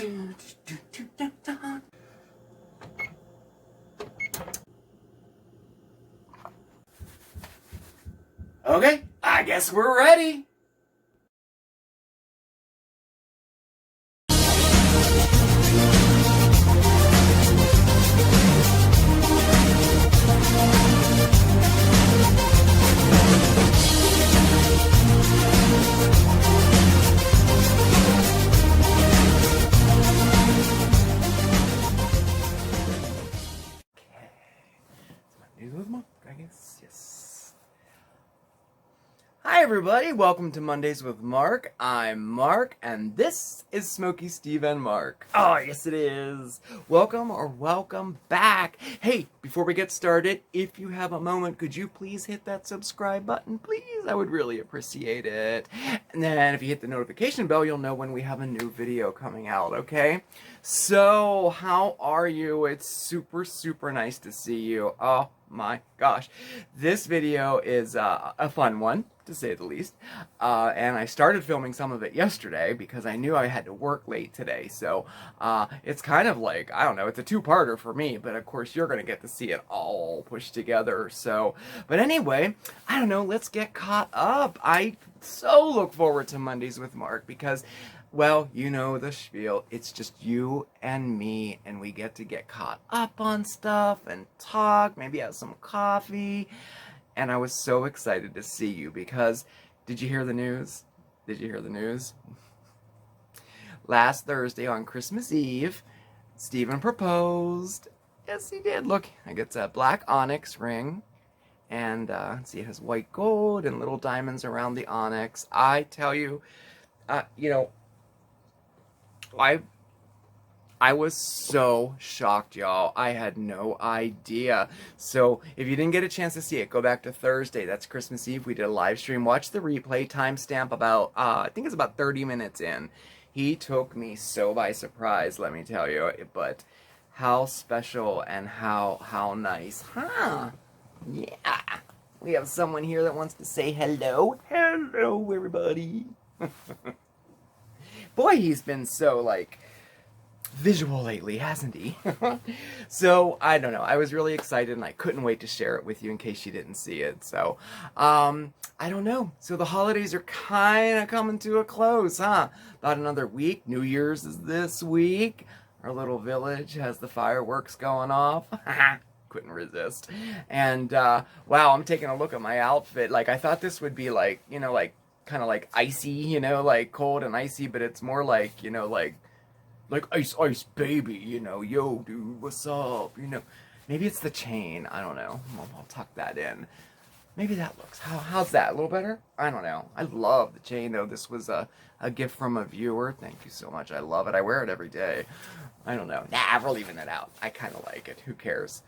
Okay, I guess we're ready. I guess, yes. Hi everybody, welcome to Mondays with Mark. I'm Mark, and this is Smokey Steve and Mark. Oh, yes it is. Welcome or welcome back. Hey, before we get started, if you have a moment, could you please hit that subscribe button, please? I would really appreciate it. And then if you hit the notification bell, you'll know when we have a new video coming out, okay? So, how are you? It's super nice to see you. Oh my gosh. This video is a fun one, to say the least. And I started filming some of it yesterday because I knew I had to work late today. So it's kind of like, I don't know, it's a two-parter for me, but of course you're going to get to see it all pushed together. So, but anyway, I don't know, let's get caught up. I so look forward to Mondays with Mark because, well, you know the spiel. It's just you and me, and we get to get caught up on stuff and talk, maybe have some coffee. And I was so excited to see you because, did you hear the news? Did you hear the news? Last Thursday on Christmas Eve, Steven proposed. Yes, he did. Look, I get a black onyx ring. And see, it has white gold and little diamonds around the onyx. I tell you, you know, I was so shocked, y'all. I had no idea. So if you didn't get a chance to see it, go back to Thursday. That's Christmas Eve. We did a live stream. Watch the replay. Timestamp about, I think it's about 30 minutes in. He took me so by surprise, let me tell you. But how special and how nice. Huh? Yeah. We have someone here that wants to say hello. Hello, everybody. Boy, he's been so, like, visual lately, hasn't he? So, I don't know. I was really excited, and I couldn't wait to share it with you in case you didn't see it. So, I don't know. So, the holidays are kind of coming to a close, huh? About another week. New Year's is this week. Our little village has the fireworks going off. Couldn't resist. And, wow, I'm taking a look at my outfit. Like, I thought this would be, like, you know, like, kind of like icy, you know, like cold and icy, but it's more like, you know, like ice baby, you know, yo dude, what's up, you know. Maybe it's the chain, I don't know. I'll tuck that in. Maybe that looks, how's that, a little better? I don't know. I love the chain though. This was a gift from a viewer. Thank you so much. I love it. I wear it every day. I don't know. Nah, we're leaving it out. I kind of like it. Who cares?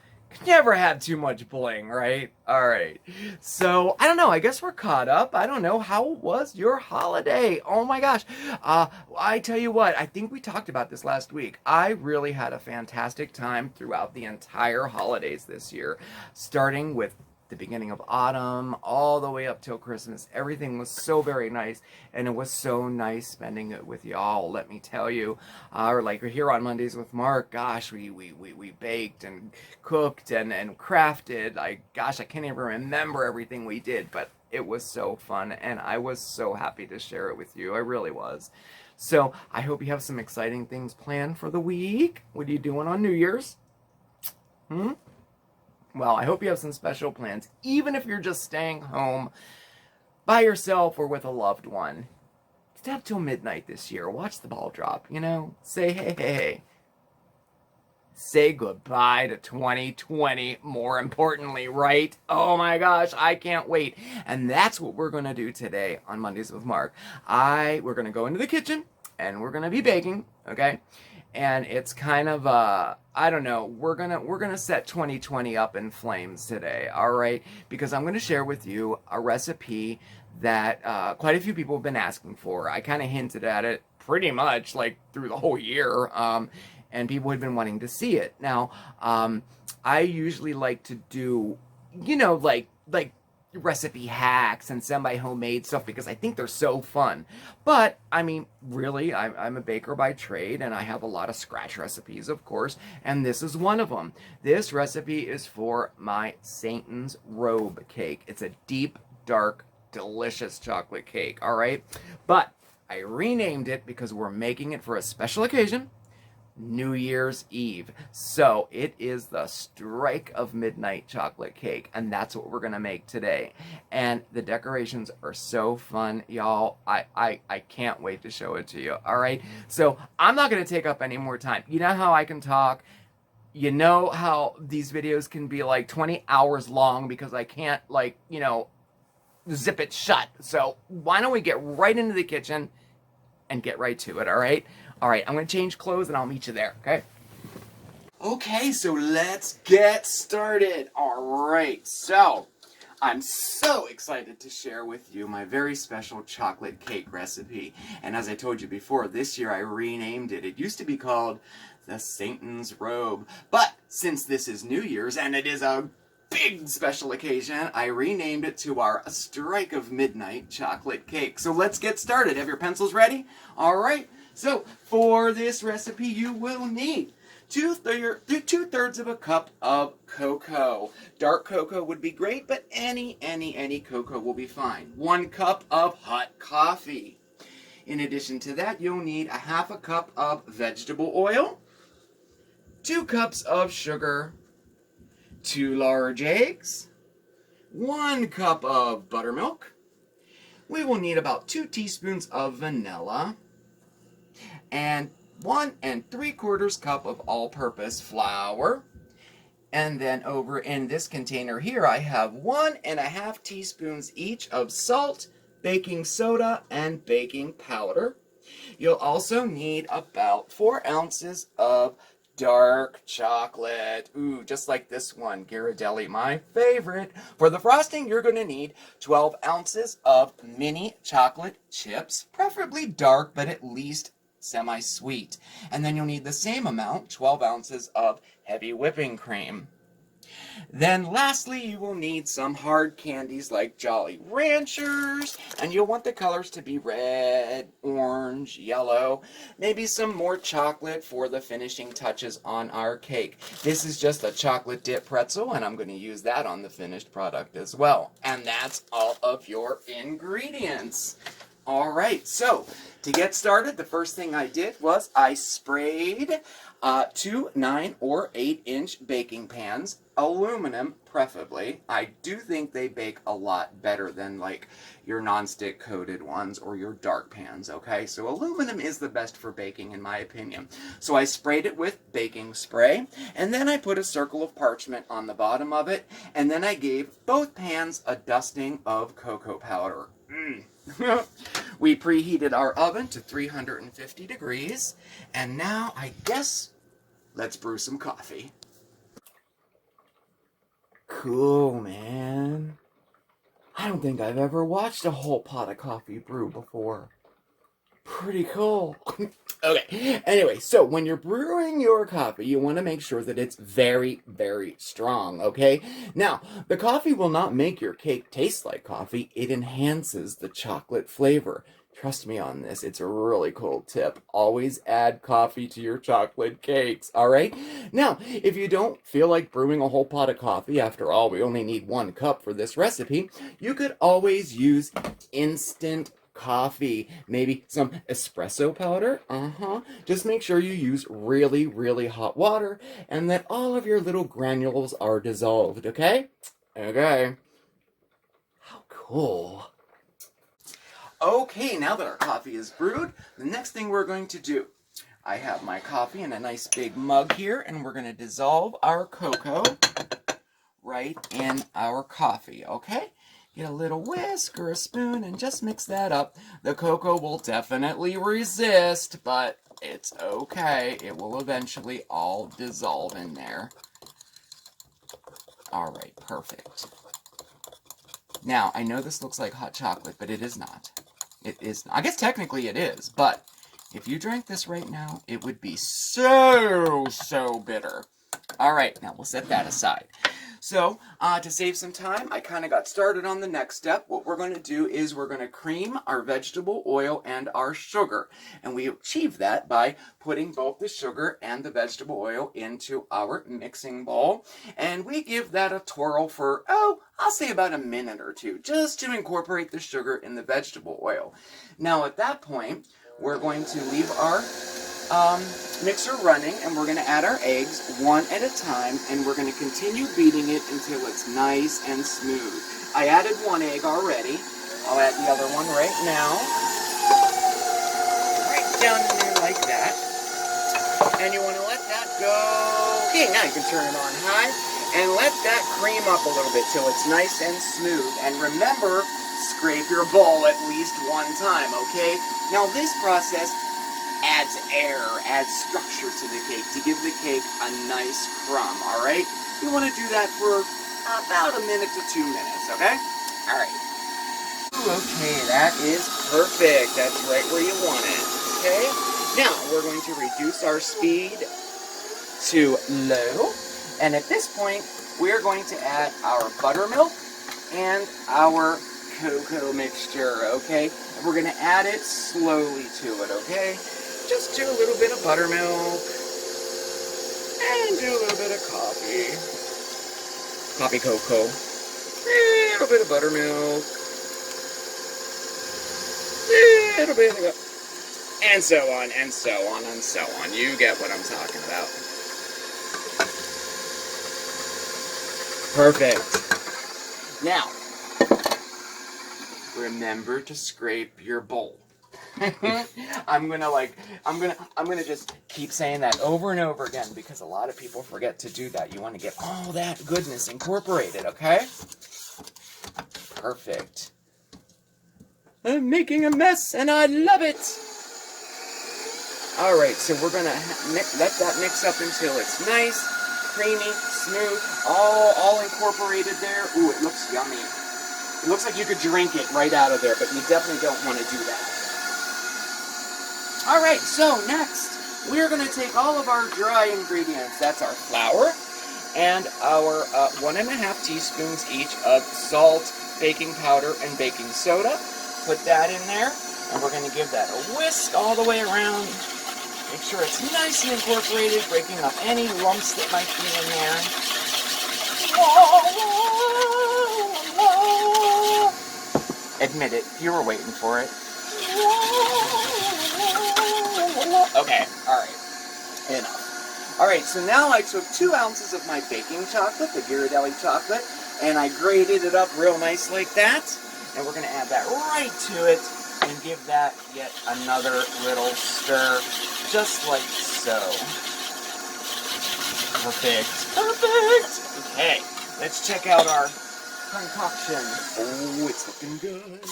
Never had too much bling, right? All right. So, I don't know. I guess we're caught up. I don't know. How was your holiday? Oh my gosh. I tell you what, I think we talked about this last week. I really had a fantastic time throughout the entire holidays this year, starting with the beginning of autumn all the way up till Christmas. Everything was so very nice, and it was so nice spending it with y'all, let me tell you. Or like we're here on Mondays with Mark, gosh, we baked and cooked and crafted. Gosh, I can't even remember everything we did, but it was so fun, and I was so happy to share it with you. I really was. So I hope you have some exciting things planned for the week. What are you doing on New Year's? Well, I hope you have some special plans, even if you're just staying home by yourself or with a loved one. Stay up till midnight this year. Watch the ball drop, you know? Say hey. Say goodbye to 2020, more importantly, right? Oh my gosh, I can't wait. And that's what we're going to do today on Mondays with Mark. We're going to go into the kitchen, and we're going to be baking, okay? And it's kind of I don't know, we're gonna set 2020 up in flames today, all right? Because I'm gonna share with you a recipe that quite a few people have been asking for. I kind of hinted at it pretty much like through the whole year, and people had been wanting to see it. Now, I usually like to do, you know, like recipe hacks and semi-homemade stuff because I think they're so fun. But, I mean, really, I'm a baker by trade, and I have a lot of scratch recipes, of course, and this is one of them. This recipe is for my Satan's Robe cake. It's a deep, dark, delicious chocolate cake, all right? But I renamed it because we're making it for a special occasion, New Year's Eve. So it is the Strike of Midnight chocolate cake, and that's what we're gonna make today. And the decorations are so fun, y'all. I can't wait to show it to you. All right, so I'm not gonna take up any more time. You know how I can talk. You know how these videos can be like 20 hours long because I can't, like, you know, zip it shut. So why don't we get right into the kitchen and get right to it, all right? All right, I'm going to change clothes and I'll meet you there, okay? Okay, so let's get started. All right, so I'm so excited to share with you my very special chocolate cake recipe. And as I told you before, this year I renamed it. It used to be called the Satan's Robe. But since this is New Year's and it is a big special occasion, I renamed it to our Strike of Midnight chocolate cake. So let's get started. Have your pencils ready? All right. So for this recipe, you will need 2/3 of a cup of cocoa. Dark cocoa would be great, but any cocoa will be fine. 1 cup of hot coffee. In addition to that, you'll need 1/2 cup of vegetable oil, 2 cups of sugar, 2 large eggs, 1 cup of buttermilk. We will need about 2 teaspoons of vanilla, and 1 3/4 cup of all-purpose flour. And then over in this container here, I have 1 1/2 teaspoons each of salt, baking soda, and baking powder. You'll also need about 4 ounces of dark chocolate. Ooh, just like this one, Ghirardelli, my favorite. For the frosting, you're going to need 12 ounces of mini chocolate chips, preferably dark, but at least semi-sweet. And then you'll need the same amount, 12 ounces of heavy whipping cream. Then lastly, you will need some hard candies like Jolly Ranchers, and you'll want the colors to be red, orange, yellow, maybe some more chocolate for the finishing touches on our cake. This is just a chocolate dip pretzel, and I'm going to use that on the finished product as well. And that's all of your ingredients. All right, so to get started, the first thing I did was I sprayed 2 9 or 8-inch baking pans, aluminum preferably. I do think they bake a lot better than like your nonstick coated ones or your dark pans, okay? So aluminum is the best for baking in my opinion. So I sprayed it with baking spray, and then I put a circle of parchment on the bottom of it, and then I gave both pans a dusting of cocoa powder. We preheated our oven to 350 degrees, and now I guess let's brew some coffee. Cool, man. I don't think I've ever watched a whole pot of coffee brew before. Pretty cool. Okay, anyway, so when you're brewing your coffee, you want to make sure that it's very, very strong, okay? Now, the coffee will not make your cake taste like coffee. It enhances the chocolate flavor. Trust me on this. It's a really cool tip. Always add coffee to your chocolate cakes, all right? Now, if you don't feel like brewing a whole pot of coffee, after all, we only need 1 cup for this recipe, you could always use instant coffee, maybe some espresso powder. Just make sure you use really, really hot water and that all of your little granules are dissolved, okay? Okay. How cool. Okay, now that our coffee is brewed, the next thing we're going to do, I have my coffee in a nice big mug here, and we're going to dissolve our cocoa right in our coffee, okay? Get a little whisk or a spoon and just mix that up. The cocoa will definitely resist, but it's okay. It will eventually all dissolve in there. All right, perfect. Now, I know this looks like hot chocolate, but it is not. It is not. I guess technically it is, but if you drank this right now, it would be so bitter. All right, now we'll set that aside. So, to save some time, I kind of got started on the next step. What we're going to do is we're going to cream our vegetable oil and our sugar. And we achieve that by putting both the sugar and the vegetable oil into our mixing bowl. And we give that a twirl for, oh, I'll say about a minute or two, just to incorporate the sugar in the vegetable oil. Now, at that point, we're going to leave our mixer running, and we're going to add our eggs one at a time, and we're going to continue beating it until it's nice and smooth. I added one egg already. I'll add the other one right now. Right down in there like that. And you want to let that go. Okay, now you can turn it on high and let that cream up a little bit till it's nice and smooth. And remember, scrape your bowl at least one time, okay? Now this process adds air, adds structure to the cake to give the cake a nice crumb, all right? You want to do that for about a minute to 2 minutes, okay? All right. Okay, that is perfect. That's right where you want it, okay? Now, we're going to reduce our speed to low, and at this point, we're going to add our buttermilk and our cocoa mixture, okay? And we're going to add it slowly to it, okay? Just do a little bit of buttermilk, and do a little bit of coffee cocoa, a little bit of buttermilk, a little bit of, and so on, and so on, and so on. You get what I'm talking about. Perfect. Now, remember to scrape your bowl. I'm gonna just keep saying that over and over again because a lot of people forget to do that. You want to get all that goodness incorporated, okay? Perfect. I'm making a mess and I love it. All right, so we're gonna let that mix up until it's nice, creamy, smooth, all incorporated there. Ooh, it looks yummy. It looks like you could drink it right out of there, but you definitely don't want to do that. All right, so next, we're going to take all of our dry ingredients. That's our flour and our 1½ teaspoons each of salt, baking powder, and baking soda. Put that in there, and we're going to give that a whisk all the way around. Make sure it's nice and incorporated, breaking up any lumps that might be in there. Admit it, you were waiting for it. Okay, alright, enough. Alright, so now I took 2 ounces of my baking chocolate, the Ghirardelli chocolate, and I grated it up real nice like that. And we're going to add that right to it and give that yet another little stir, just like so. Perfect. Perfect! Okay, let's check out our concoction. Oh, it's looking good.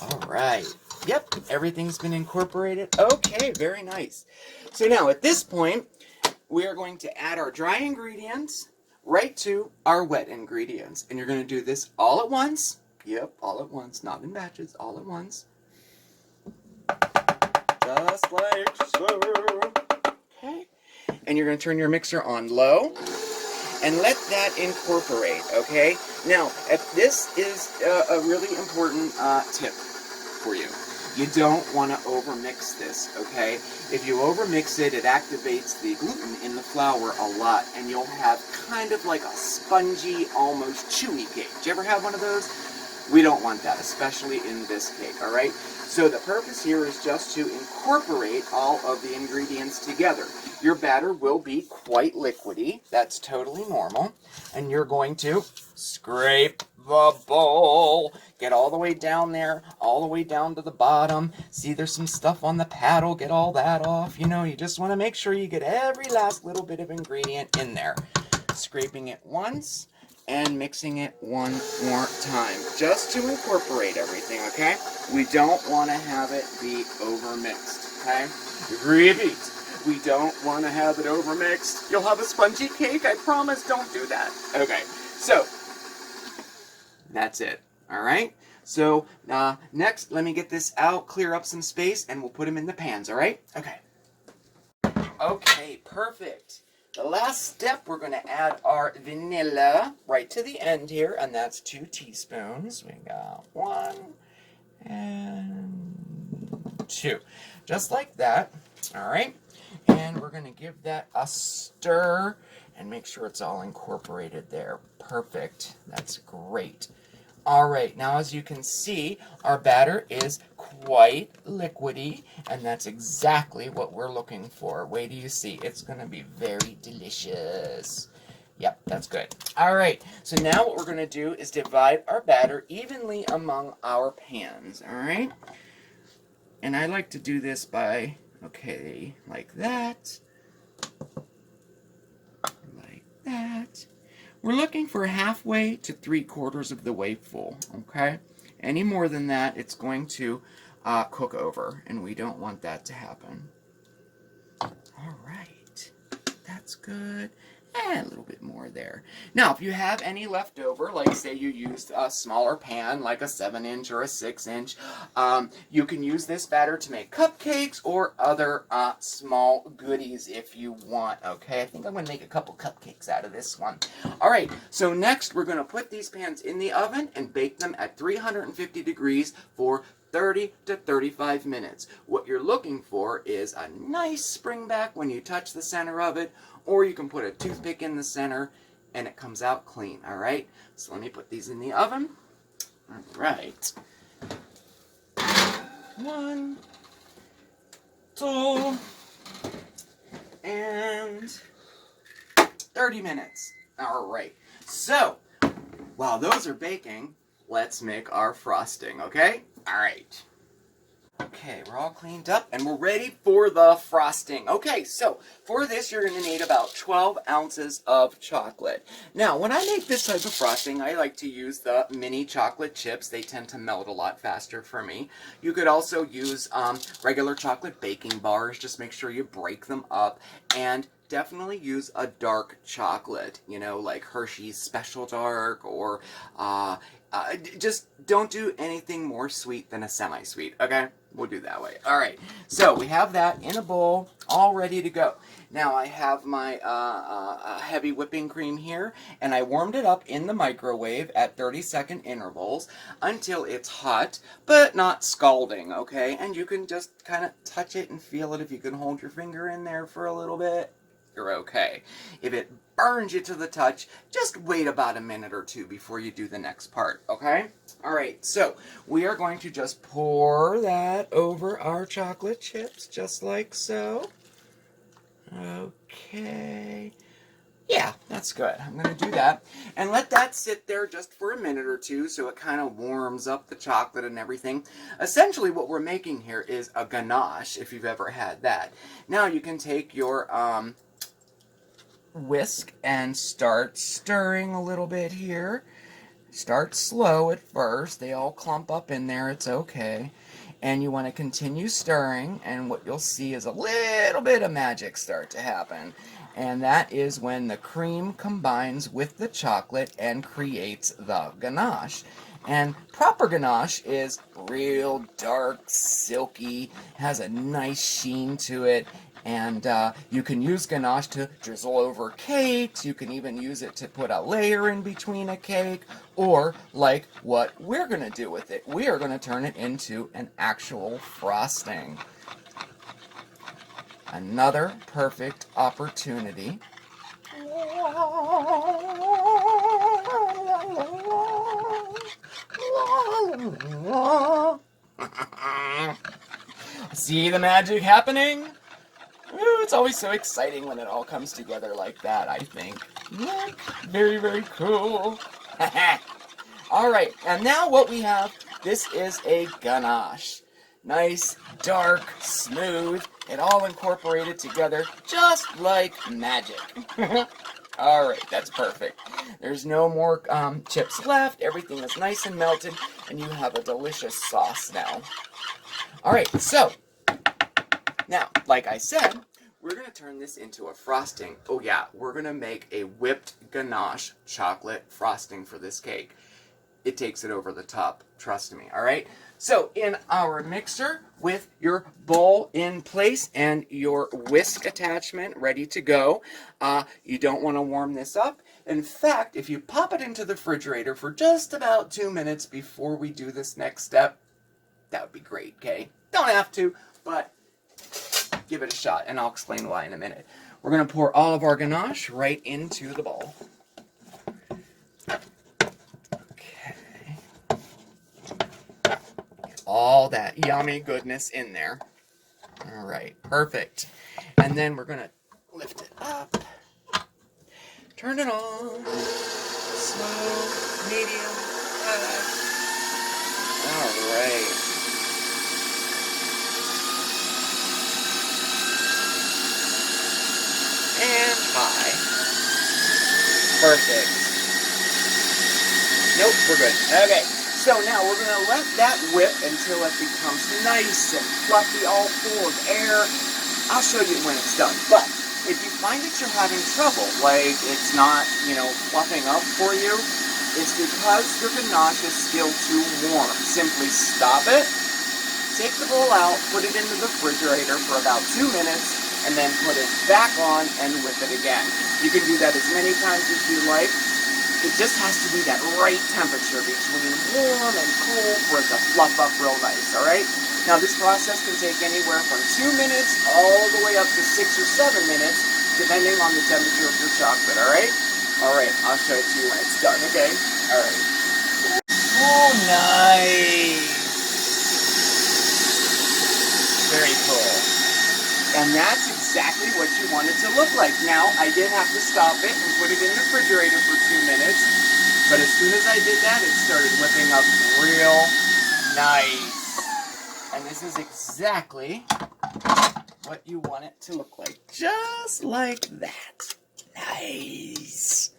Alright. Yep, everything's been incorporated. Okay, very nice. So now, at this point, we are going to add our dry ingredients right to our wet ingredients. And you're going to do this all at once. Yep, all at once, not in batches, all at once. Just like so. Okay. And you're going to turn your mixer on low and let that incorporate, okay? Now, this is a really important tip for you. You don't want to overmix this, okay? If you overmix it, it activates the gluten in the flour a lot, and you'll have kind of like a spongy, almost chewy cake. Did you ever have one of those? We don't want that, especially in this cake, all right? So the purpose here is just to incorporate all of the ingredients together. Your batter will be quite liquidy. That's totally normal. And you're going to scrape the bowl. Get all the way down there, all the way down to the bottom. See, there's some stuff on the paddle. Get all that off. You know, you just want to make sure you get every last little bit of ingredient in there. Scraping it once and mixing it one more time, just to incorporate everything, okay? We don't want to have it be overmixed, okay? Repeat. We don't want to have it overmixed. You'll have a spongy cake, I promise. Don't do that. Okay, so that's it, all right? So next, let me get this out, clear up some space, and we'll put them in the pans, all right? Okay. Okay, perfect. The last step, we're going to add our vanilla right to the end here, and that's 2 teaspoons. We got 1 and 2. Just like that. All right. And we're going to give that a stir and make sure it's all incorporated there. Perfect. That's great. All right, now as you can see, our batter is quite liquidy, and that's exactly what we're looking for. Wait till you see. It's going to be very delicious. Yep, that's good. All right, so now what we're going to do is divide our batter evenly among our pans, all right? And I like to do this by, okay, like that, like that. We're looking for halfway to 3/4 of the way full, okay? Any more than that, it's going to cook over, and we don't want that to happen. All right, that's good. And a little bit more there. Now, if you have any left over, like say you used a smaller pan, like a 7-inch or a 6-inch, you can use this batter to make cupcakes or other small goodies if you want, okay? I think I'm going to make a couple cupcakes out of this one. All right, so next we're going to put these pans in the oven and bake them at 350 degrees for 30 to 35 minutes. What you're looking for is a nice spring back when you touch the center of it, or you can put a toothpick in the center and it comes out clean, all right? So let me put these in the oven. All right. 1, 2, and 30 minutes. All right. So, while those are baking, let's make our frosting, okay? All right. Okay, we're all cleaned up and we're ready for the frosting. Okay, so for this you're going to need about 12 ounces of chocolate. Now, when I make this type of frosting, I like to use the mini chocolate chips. They tend to melt a lot faster for me. You could also use regular chocolate baking bars. Just make sure you break them up, and definitely use a dark chocolate, you know, like Hershey's Special Dark, or just don't do anything more sweet than a semi-sweet, okay? We'll do that way. All right, so we have that in a bowl, all ready to go. Now I have my heavy whipping cream here, and I warmed it up in the microwave at 30-second intervals until it's hot, but not scalding, okay? And you can just kind of touch it and feel it. If you can hold your finger in there for a little bit, you're okay. If it burns you to the touch, just wait about a minute or 2 before you do the next part, okay? All right, so we are going to just pour that over our chocolate chips, just like so. Okay. Yeah, that's good. I'm going to do that. And let that sit there just for a minute or 2 so it kind of warms up the chocolate and everything. Essentially what we're making here is a ganache, if you've ever had that. Now you can take your whisk and start stirring a little bit here. Start slow at first. They all clump up in there. It's okay. And you want to continue stirring, and what you'll see is a little bit of magic start to happen. And that is when the cream combines with the chocolate and creates the ganache. And proper ganache is real dark, silky, has a nice sheen to it. And you can use ganache to drizzle over cakes. You can even use it to put a layer in between a cake. Or, like what we're going to do with it, we are going to turn it into an actual frosting. Another perfect opportunity. See the magic happening? Ooh, it's always so exciting when it all comes together like that, I think. Look, very, very cool. All right, and now what we have, this is a ganache. Nice, dark, smooth, and all incorporated together just like magic. All right, that's perfect. There's no more chips left. Everything is nice and melted, and you have a delicious sauce now. All right, so now, like I said, we're going to turn this into a frosting. Oh yeah, we're going to make a whipped ganache chocolate frosting for this cake. It takes it over the top, trust me, all right? So in our mixer with your bowl in place and your whisk attachment ready to go, you don't want to warm this up. In fact, if you pop it into the refrigerator for just about 2 minutes before we do this next step, that would be great, okay? Don't have to, but give it a shot, and I'll explain why in a minute. We're going to pour all of our ganache right into the bowl. Okay. Get all that yummy goodness in there. All right, perfect. And then we're going to lift it up. Turn it on. Slow, medium, high. All right. And high. Perfect. Nope, we're good. Okay, so now we're going to let that whip until it becomes nice and fluffy, all full of air. I'll show you when it's done. But if you find that you're having trouble, like it's not, fluffing up for you, it's because your ganache is still too warm. Simply stop it, take the bowl out, put it into the refrigerator for about 2 minutes, and then put it back on and whip it again. You can do that as many times as you like. It just has to be that right temperature between warm and cool for it to fluff up real nice, all right? Now this process can take anywhere from 2 minutes all the way up to 6 or 7 minutes, depending on the temperature of your chocolate, all right? All right, I'll show it to you when it's done, okay? All right. Oh, nice. Very cool. And that's exactly what you want it to look like. Now, I did have to stop it and put it in the refrigerator for 2 minutes, but as soon as I did that, it started whipping up real nice. And this is exactly what you want it to look like. Just like that. Nice.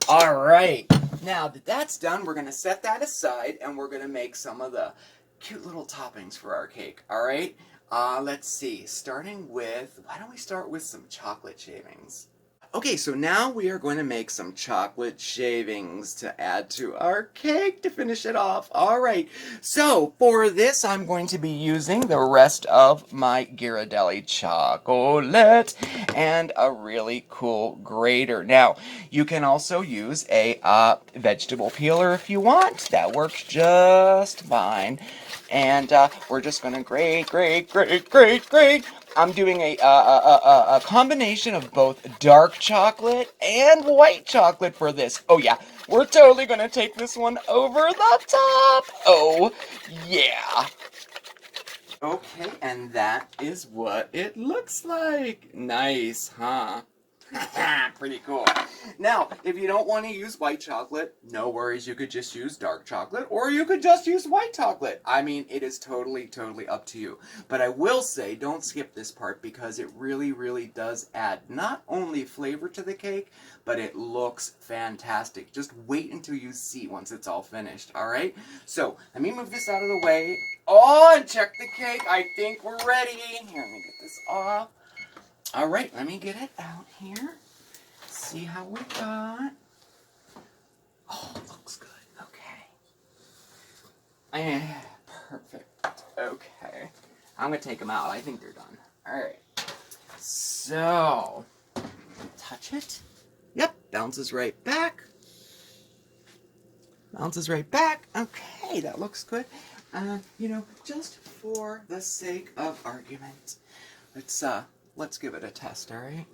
All right. Now that that's done, we're going to set that aside, and we're going to make some of the cute little toppings for our cake. All right? Let's see, starting with, why don't we start with some chocolate shavings? Okay, so now we are going to make some chocolate shavings to add to our cake to finish it off. All right, so for this, I'm going to be using the rest of my Ghirardelli chocolate and a really cool grater. Now, you can also use a vegetable peeler if you want. That works just fine. And we're just going to grate. I'm doing a combination of both dark chocolate and white chocolate for this. Oh yeah, we're totally going to take this one over the top. Oh yeah. Okay, and that is what it looks like. Nice, huh? Pretty cool. Now, if you don't want to use white chocolate, no worries. You could just use dark chocolate, or you could just use white chocolate. I mean, it is totally up to you. But I will say, don't skip this part because it really does add not only flavor to the cake, but it looks fantastic. Just wait until you see once it's all finished, all right? So, let me move this out of the way. Oh, and check the cake. I think we're ready. Here, let me get this off. All right, let me get it out here. See how we got. Oh, looks good. Okay. Perfect. Okay. I'm going to take them out. I think they're done. All right. So, touch it. Yep, bounces right back. Bounces right back. Okay, that looks good. Just for the sake of argument, let's give it a test, all right?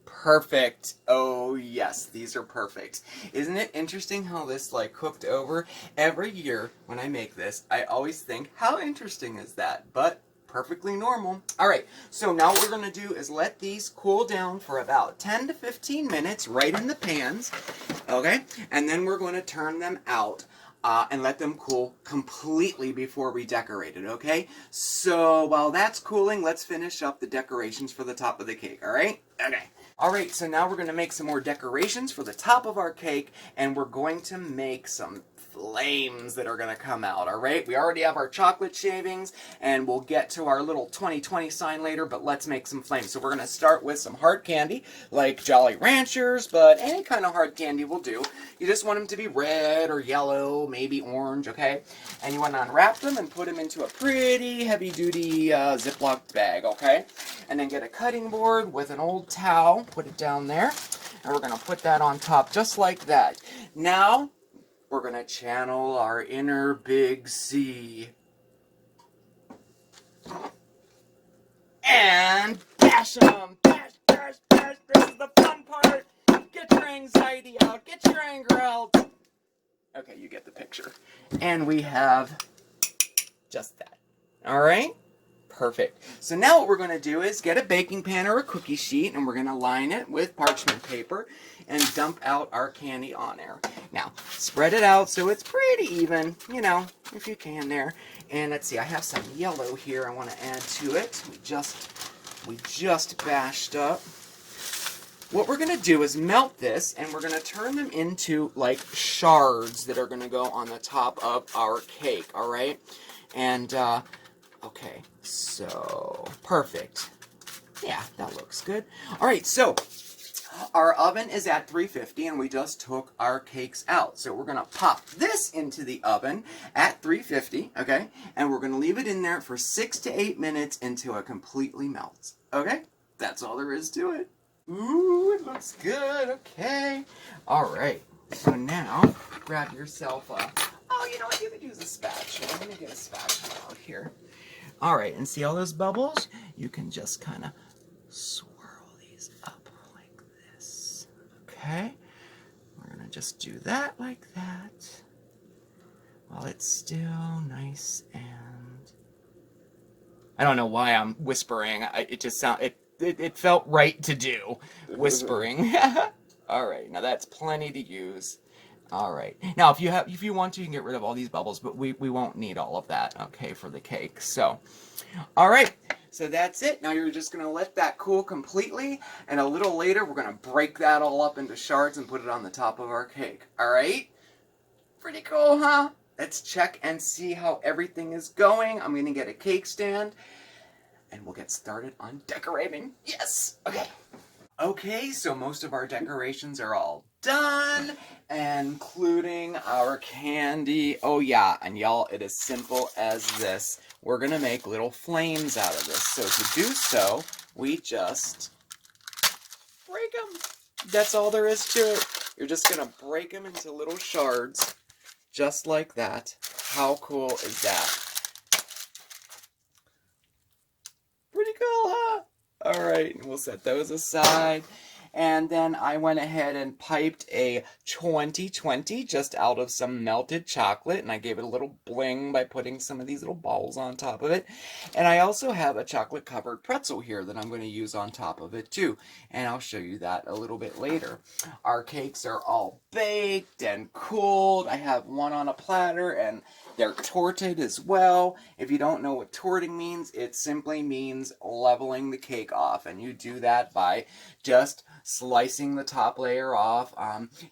Perfect. Oh, yes, these are perfect. Isn't it interesting how this, cooked over? Every year when I make this, I always think, how interesting is that? But perfectly normal. All right, so now what we're going to do is let these cool down for about 10 to 15 minutes right in the pans, okay? And then we're going to turn them out. And let them cool completely before we decorate it, okay? So while that's cooling, let's finish up the decorations for the top of the cake, all right? Okay. All right, so now we're going to make some more decorations for the top of our cake, and we're going to make some flames that are going to come out, all right? We already have our chocolate shavings, and we'll get to our little 2020 sign later, but let's make some flames. So we're going to start with some hard candy, like Jolly Ranchers, but any kind of hard candy will do. You just want them to be red or yellow, maybe orange, okay? And you want to unwrap them and put them into a pretty heavy-duty Ziploc bag, okay? And then get a cutting board with an old towel, put it down there, and we're going to put that on top just like that. Now, we're going to channel our inner big C. And bash them! Bash, bash, bash! This is the fun part! Get your anxiety out! Get your anger out! Okay, you get the picture. And we have just that. Alright? Perfect. So now what we're going to do is get a baking pan or a cookie sheet, and we're going to line it with parchment paper and dump out our candy on there. Now, spread it out so it's pretty even, you know, if you can there. And let's see, I have some yellow here I want to add to it. We just bashed up. What we're going to do is melt this, and we're going to turn them into, like, shards that are going to go on the top of our cake, all right? And, okay, so, perfect. Yeah, that looks good. All right, so our oven is at 350, and we just took our cakes out. So we're going to pop this into the oven at 350, okay? And we're going to leave it in there for 6 to 8 minutes until it completely melts, okay? That's all there is to it. Ooh, it looks good, okay. All right, so now grab yourself a, oh, you know what, you could use a spatula. Let me get a spatula out here. All right, and see all those bubbles? You can just kind of swirl these up like this, okay? We're going to just do that like that while it's still nice and... I don't know why I'm whispering. It just it felt right to do, whispering. All right, now that's plenty to use. All right. Now, if you want to, you can get rid of all these bubbles, but we won't need all of that, okay, for the cake. So, all right. So that's it. Now you're just going to let that cool completely, and a little later we're going to break that all up into shards and put it on the top of our cake. All right? Pretty cool, huh? Let's check and see how everything is going. I'm going to get a cake stand, and we'll get started on decorating. Yes! Okay. Okay, so most of our decorations are all done, including our candy. Oh yeah, and y'all, it is simple as this. We're going to make little flames out of this. So to do so, we just break them. That's all there is to it. You're just going to break them into little shards, just like that. How cool is that? Pretty cool, huh? All right, we'll set those aside. And then I went ahead and piped a 2020 just out of some melted chocolate, and I gave it a little bling by putting some of these little balls on top of it. And I also have a chocolate covered pretzel here that I'm going to use on top of it too, and I'll show you that a little bit later. Our cakes are all baked and cooled. I have one on a platter, and they're torted as well. If you don't know what torting means, it simply means leveling the cake off, and you do that by just slicing the top layer off.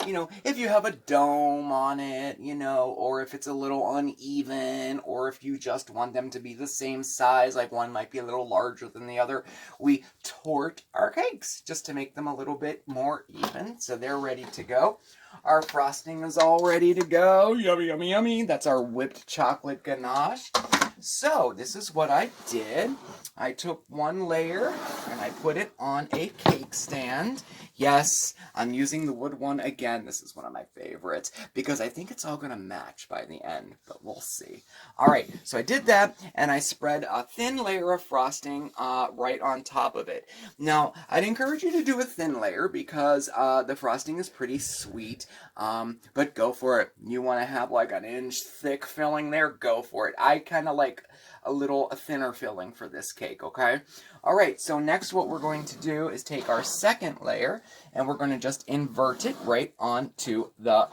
You know, if you have a dome on it, you know, or if it's a little uneven, or if you just want them to be the same size, like one might be a little larger than the other, we tort our cakes just to make them a little bit more even, so they're ready to go. Our frosting is all ready to go. Yummy, yummy, yummy. That's our whipped chocolate ganache. So this is what I did. I took one layer and I put it on a cake stand. Yes, I'm using the wood one again. This is one of my favorites because I think it's all going to match by the end, but we'll see. All right, so I did that, and I spread a thin layer of frosting right on top of it. Now, I'd encourage you to do a thin layer because the frosting is pretty sweet, but go for it. You want to have like an inch thick filling there, go for it. I kind of like a thinner filling for this cake, okay? All right, so next what we're going to do is take our second layer, and we're going to just invert it right onto the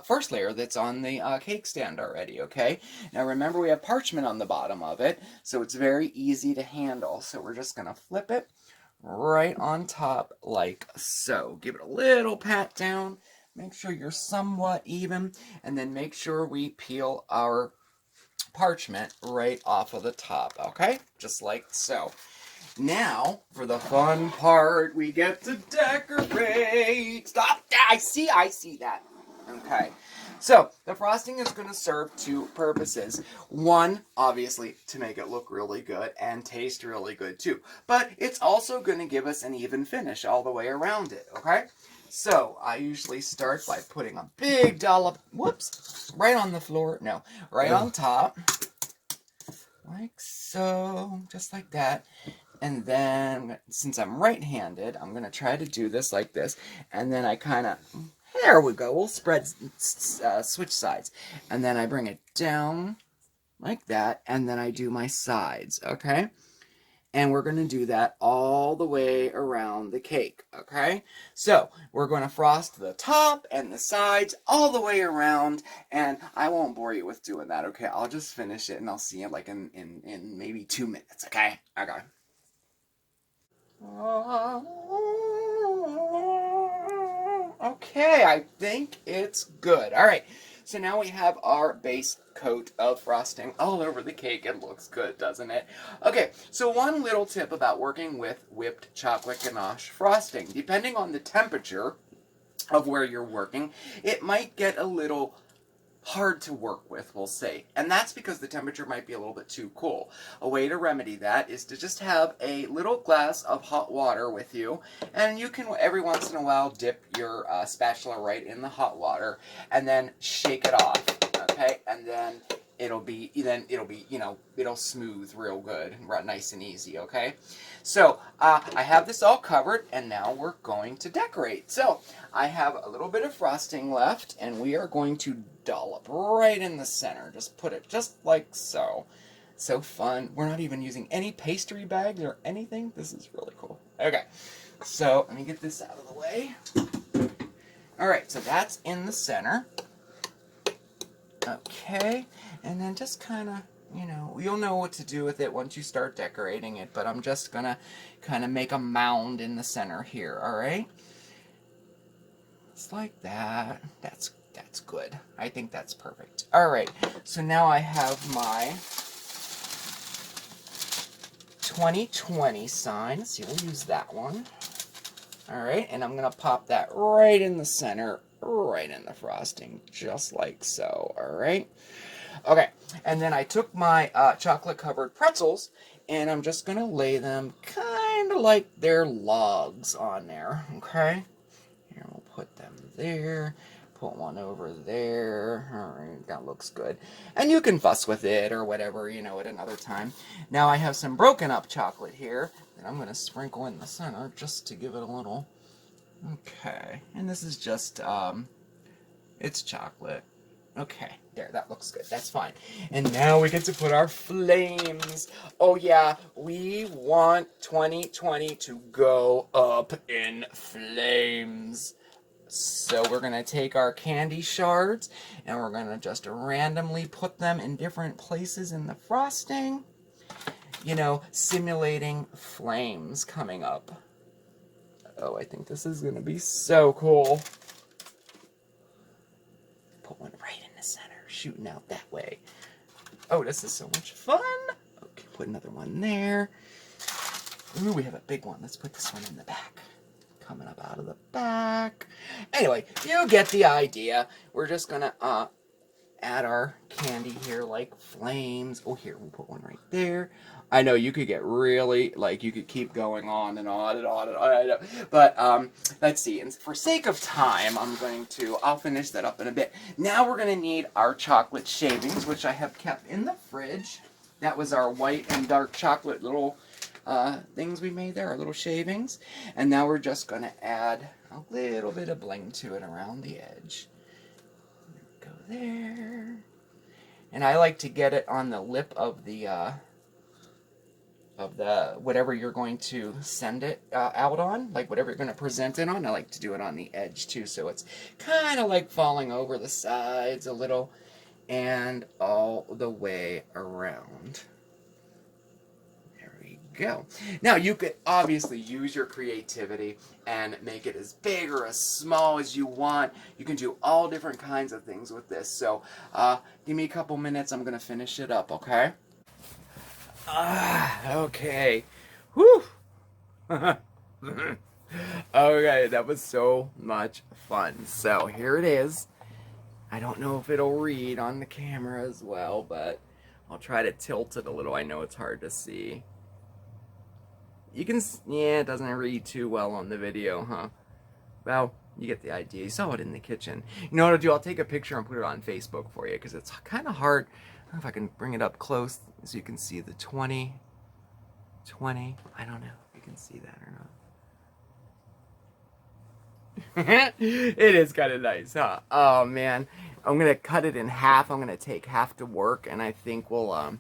first layer that's on the cake stand already, okay? Now remember, we have parchment on the bottom of it, so it's very easy to handle. So we're just going to flip it right on top like so. Give it a little pat down. Make sure you're somewhat even, and then make sure we peel our parchment right off of the top, okay? Just like so. Now, for the fun part, we get to decorate. Stop! I see that. Okay. So, the frosting is going to serve two purposes. One, obviously, to make it look really good and taste really good too. But it's also going to give us an even finish all the way around it, okay? So, I usually start by putting a big dollop, whoops, right on the floor. No, right on top. Like so, just like that. And then, since I'm right-handed, I'm going to try to do this like this. And then I kind of, there we go. We'll spread, switch sides. And then I bring it down like that. And then I do my sides, okay? And we're going to do that all the way around the cake, okay? So, we're going to frost the top and the sides all the way around. And I won't bore you with doing that, okay? I'll just finish it and I'll see you like in maybe 2 minutes, okay? Okay. Okay, I think it's good. All right, so now we have our base coat of frosting all over the cake. It looks good, doesn't it? Okay, so one little tip about working with whipped chocolate ganache frosting. Depending on the temperature of where you're working, it might get a little hard to work with, we'll say. And that's because the temperature might be a little bit too cool. A way to remedy that is to just have a little glass of hot water with you, and you can every once in a while dip your spatula right in the hot water and then shake it off, okay? And then it'll be, you know, it'll smooth real good, nice and easy, okay? So, I have this all covered, and now we're going to decorate. So, I have a little bit of frosting left, and we are going to dollop right in the center. Just put it just like so. So fun. We're not even using any pastry bags or anything. This is really cool. Okay, so let me get this out of the way. Alright, so that's in the center. Okay, and then just kind of, you know, you'll know what to do with it once you start decorating it, but I'm just going to kind of make a mound in the center here, alright? Just like that. That's good. I think that's perfect. Alright, so now I have my 2020 sign. Let's see, we'll use that one. Alright, and I'm going to pop that right in the center, right in the frosting, just like so, alright? Okay, and then I took my chocolate-covered pretzels, and I'm just going to lay them kind of like they're logs on there, okay? Here, we'll put them there, put one over there. Alright, that looks good. And you can fuss with it or whatever, you know, at another time. Now I have some broken up chocolate here that I'm going to sprinkle in the center just to give it a little. Okay, and this is just, it's chocolate. Okay, there, that looks good. That's fine. And now we get to put our flames. Oh yeah, we want 2020 to go up in flames. So we're going to take our candy shards and we're going to just randomly put them in different places in the frosting. You know, simulating flames coming up. Oh, I think this is going to be so cool. Put one right in the center, shooting out that way. Oh, this is so much fun. Okay, put another one there. Ooh, we have a big one. Let's put this one in the back. Coming up out of the back. Anyway, you get the idea. We're just gonna add our candy here like flames. Oh, here, we'll put one right there. I know you could get really, like, you could keep going on and on and on and on. I know. But, let's see. And for sake of time, I'll finish that up in a bit. Now we're going to need our chocolate shavings, which I have kept in the fridge. That was our white and dark chocolate little things we made there, our little shavings. And now we're just going to add a little bit of bling to it around the edge. Go there. And I like to get it on the lip of the whatever you're going to send it out on, like whatever you're going to present it on. I like to do it on the edge too, so it's kind of like falling over the sides a little and all the way around. There we go. Now you could obviously use your creativity and make it as big or as small as you want. You can do all different kinds of things with this. So give me a couple minutes. I'm going to finish it up, okay? Okay. Whew. Okay, that was so much fun. So here it is. I don't know if it'll read on the camera as well, but I'll try to tilt it a little. I know it's hard to see. You can, yeah, it doesn't read too well on the video, huh? Well, you get the idea. You saw it in the kitchen. You know what I'll do? I'll take a picture and put it on Facebook for you, because it's kind of hard. I don't know if I can bring it up close so you can see the 20. I don't know if you can see that or not. It is kind of nice, huh? Oh, man. I'm going to cut it in half. I'm going to take half to work, and I think we'll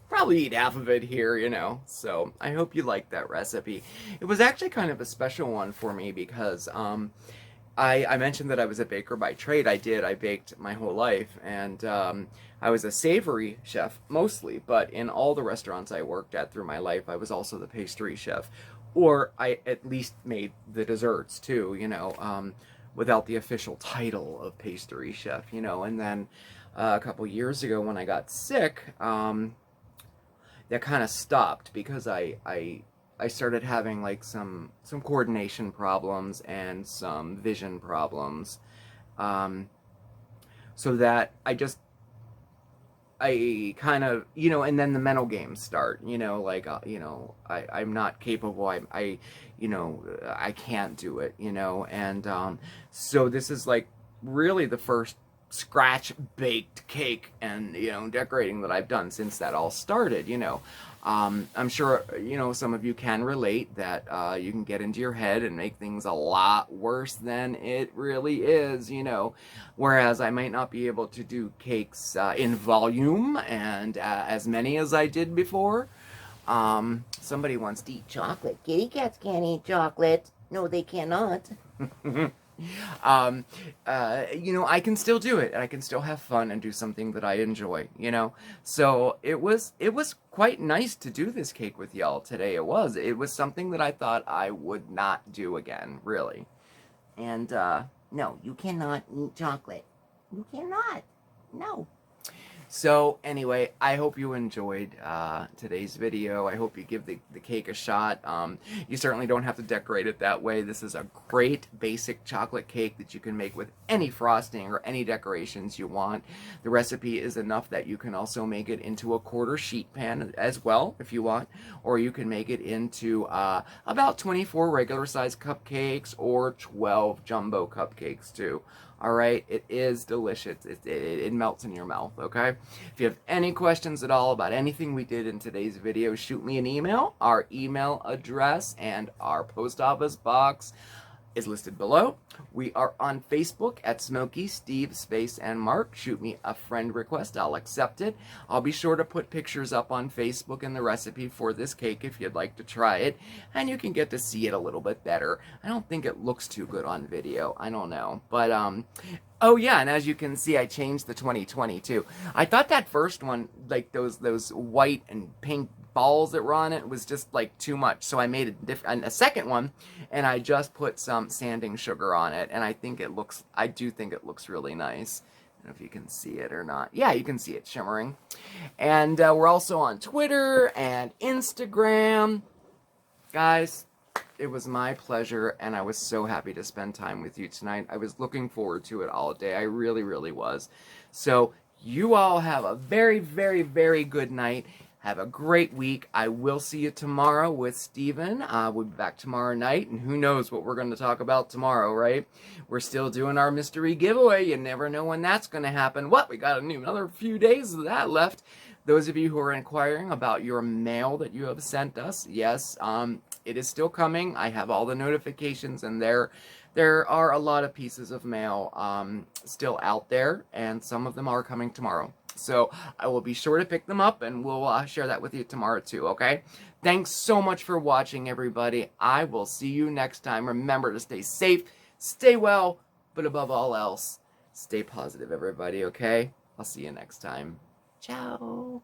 probably eat half of it here, you know. So I hope you like that recipe. It was actually kind of a special one for me because I mentioned that I was a baker by trade. I did. I baked my whole life, and I was a savory chef mostly, but in all the restaurants I worked at through my life, I was also the pastry chef. Or I at least made the desserts too, you know, without the official title of pastry chef, you know. And then a couple years ago when I got sick, that kind of stopped because I started having like some coordination problems and some vision problems, so that I kind of, you know, and then the mental games start, you know, like, you know, I'm not capable, you know, I can't do it, you know, and so this is like really the first scratch baked cake and, you know, decorating that I've done since that all started, you know. I'm sure, you know, some of you can relate that you can get into your head and make things a lot worse than it really is, you know. Whereas I might not be able to do cakes in volume and as many as I did before. Somebody wants to eat chocolate. Kitty cats can't eat chocolate. No, they cannot. You know, I can still do it, and I can still have fun and do something that I enjoy, you know. So it was quite nice to do this cake with y'all today. It was something that I thought I would not do again, really. And no, you cannot eat chocolate. You cannot. No. So anyway, I hope you enjoyed today's video. I hope you give the cake a shot. You certainly don't have to decorate it that way. This is a great basic chocolate cake that you can make with any frosting or any decorations you want. The recipe is enough that you can also make it into a quarter sheet pan as well if you want, or you can make it into about 24 regular size cupcakes or 12 jumbo cupcakes too. All right, it is delicious. It melts in your mouth, okay? If you have any questions at all about anything we did in today's video, shoot me an email. Our email address and our post office box is listed below. We are on Facebook at SmokeySteveAndMarc. Shoot me a friend request. I'll accept it. I'll be sure to put pictures up on Facebook and the recipe for this cake if you'd like to try it, and you can get to see it a little bit better. I don't think it looks too good on video. I don't know. But, oh yeah, and as you can see, I changed the 2020 too. I thought that first one, like those white and pink balls that were on it, was just like too much, so I made a second one, and I just put some sanding sugar on it, and I do think it looks really nice. I don't know if you can see it or not. Yeah, you can see it shimmering. And we're also on Twitter and Instagram. Guys, it was my pleasure, and I was so happy to spend time with you tonight. I was looking forward to it all day. I really, really was. So you all have a very, very, very good night. Have a great week. I will see you tomorrow with Steven. We'll be back tomorrow night, and who knows what we're going to talk about tomorrow, right? We're still doing our mystery giveaway. You never know when that's going to happen. What? We got another few days of that left. Those of you who are inquiring about your mail that you have sent us, yes, it is still coming. I have all the notifications, and there are a lot of pieces of mail still out there, and some of them are coming tomorrow. So I will be sure to pick them up, and we'll share that with you tomorrow too, okay? Thanks so much for watching, everybody. I will see you next time. Remember to stay safe, stay well, but above all else, stay positive, everybody, okay? I'll see you next time. Ciao.